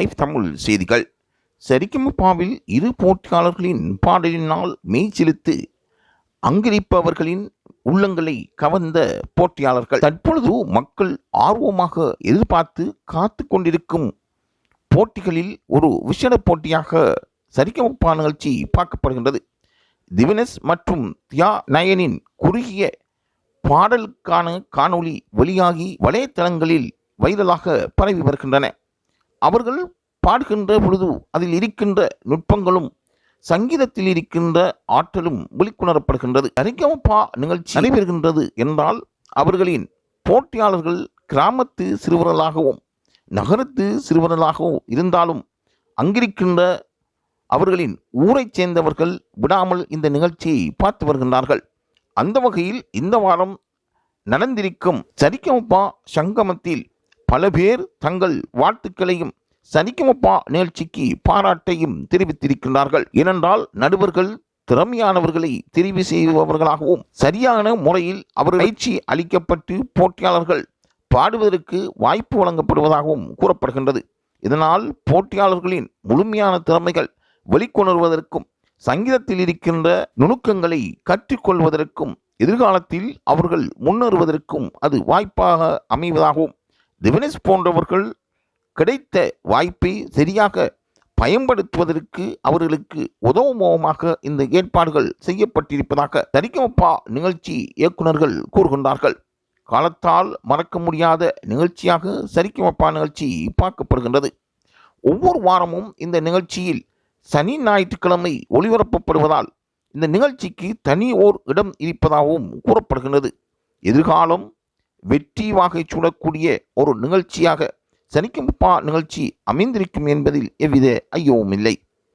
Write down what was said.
Live Tamil செய்திகள். சரிகமபாவில் இரு போட்டியாளர்களின் பாடலினால் மெய் செலுத்து அங்கிருப்பவர்களின் உள்ளங்களை கவர்ந்த போட்டியாளர்கள். தற்பொழுது மக்கள் ஆர்வமாக எதிர்பார்த்து காத்து கொண்டிருக்கும் போட்டிகளில் ஒரு விசேட போட்டியாக சரிகமபா நிகழ்ச்சி பார்க்கப்படுகின்றது. திவினஸ் மற்றும் தியா நயனின் குறுகிய பாடலுக்கான காணொளி வெளியாகி வலைத்தளங்களில் வைரலாக பரவி வருகின்றன. அவர்கள் பாடுகின்ற பொழுது அதில் இருக்கின்ற நுட்பங்களும் சங்கீதத்தில் இருக்கின்ற ஆற்றலும் வெளிக்கொணரப்படுகின்றது. சரிகமபா நிகழ்ச்சி நடைபெறுகின்றது என்றால் அவர்களின் போட்டியாளர்கள் கிராமத்து சிறுவர்களாகவும் நகரத்து சிறுவர்களாகவும் இருந்தாலும் அங்கிருக்கின்ற அவர்களின் ஊரைச் சேர்ந்தவர்கள் விடாமல் இந்த நிகழ்ச்சியை பார்த்து வருகின்றார்கள். அந்த வகையில் இந்த வாரம் நடந்திருக்கும் சரிகமபா சங்கமத்தில் பல பேர் தங்கள் வாழ்த்துக்களையும் சரிகமபா நிகழ்ச்சிக்கு பாராட்டையும் தெரிவித்திருக்கின்றார்கள். ஏனென்றால் நடுவர்கள் திறமையானவர்களை தெரிவு செய்பவர்களாகவும் சரியான முறையில் அவர்கள் பயிற்சி அளிக்கப்பட்டு போட்டியாளர்கள் பாடுவதற்கு வாய்ப்பு வழங்கப்படுவதாகவும் கூறப்படுகின்றது. இதனால் போட்டியாளர்களின் முழுமையான திறமைகள் வெளிக்கொணர்வதற்கும் சங்கீதத்தில் இருக்கின்ற நுணுக்கங்களை கற்றுக்கொள்வதற்கும் எதிர்காலத்தில் அவர்கள் முன்னேறுவதற்கும் அது வாய்ப்பாக அமைவதாகவும் திவினஸ் போன்றவர்கள் கிடைத்த வாய்ப்பை சரியாக பயன்படுத்துவதற்கு அவர்களுக்கு உதவுமுகமாக இந்த ஏற்பாடுகள் செய்யப்பட்டிருப்பதாக சரிகமபா நிகழ்ச்சி இயக்குநர்கள் கூறுகின்றார்கள். காலத்தால் மறக்க முடியாத நிகழ்ச்சியாக சரிகமபா நிகழ்ச்சி பார்க்கப்படுகின்றது. ஒவ்வொரு வாரமும் இந்த நிகழ்ச்சியில் சனி ஞாயிற்றுக்கிழமை ஒளிபரப்பப்படுவதால் இந்த நிகழ்ச்சிக்கு தனி ஓர் இடம் இருப்பதாகவும் கூறப்படுகின்றது. எதிர்காலம் வெற்றி வாகை சூடக்கூடிய ஒரு நிகழ்ச்சியாக சரிகமபா நிகழ்ச்சி அமைந்திருக்கும் என்பதில் எவ்வித ஐயமும் இல்லை.